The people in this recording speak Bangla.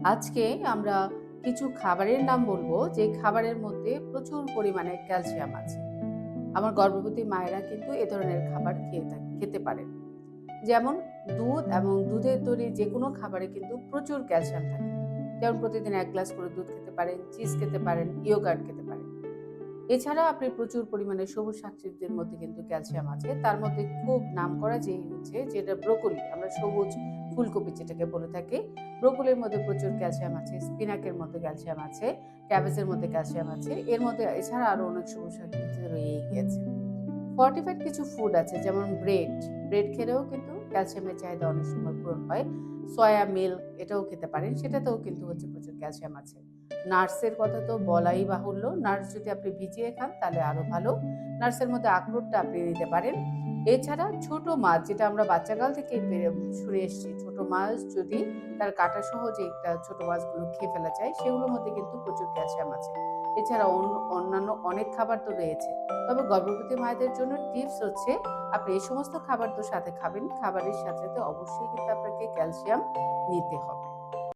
আজকে আমরা কিছু খাবারের নাম বলবো যে খাবারের মধ্যে প্রচুর পরিমাণে ক্যালসিয়াম আছে। আমার গর্ভবতী মায়েরা কিন্তু এ ধরনের খাবার খেতে পারেন। যেমন দুধ এবং দুধের তৈরি যেকোনো খাবারে কিন্তু প্রচুর ক্যালসিয়াম থাকে। যেমন প্রতিদিন ১ গ্লাস করে দুধ খেতে পারেন, চিজ খেতে পারেন, ইয়োগার্ট খেতে পারেন। এছাড়া আপনি প্রচুর পরিমাণে সবুজ শাকসবজির মধ্যে কিন্তু ক্যালসিয়াম আছে। তার মধ্যে খুব নামকরা যেই হচ্ছে যেটা ব্রোকলি, আমরা সবুজ ফুলকপি যেটাকে বলে থাকি। ব্রোকলির মধ্যে প্রচুর ক্যালসিয়াম আছে, স্পিনাকের মধ্যে ক্যালসিয়াম আছে, ক্যাবেজের মধ্যে ক্যালসিয়াম আছে। এর মধ্যে এছাড়া আরো অনেক সবুজ শাকসবজি রয়েই গিয়েছে। ফর্টিফাইড কিছু ফুড আছে যেমন ব্রেড। ব্রেড খেলেও কিন্তু ক্যালসিয়ামের চাহিদা অনেক সময় পূরণ হয়। সয়া মিল্ক এটাও খেতে পারেন। সেটাতেও কিন্তু হচ্ছে প্রচুর ক্যালসিয়াম আছে। নাটসের কথা তো বলাই বাহুল্য। নাটস যদি আপনি ভিজিয়ে খান তাহলে আরো ভালো। নাটসের মধ্যে আখরোটটা আপনি নিতে পারেন। এছাড়া ছোট মাছ যেটা আমরা বাচ্চাকাল থেকে শুনে এসেছি, ছোট মাছ যদি তার কাঁটা সহ যে একটা ছোট মাছগুলো খেয়ে ফেলা যায় সেগুলোর মধ্যে কিন্তু প্রচুর ক্যালসিয়াম আছে। এছাড়া অন্যান্য অনেক খাবার তো রয়েছে। তবে গর্ভবতী মায়েদের জন্য টিপস হচ্ছে আপনি এই সমস্ত খাবার তো সাথে খাবেন, খাবারের সাথে সাথে অবশ্যই কিন্তু আপনাকে ক্যালসিয়াম নিতে হবে।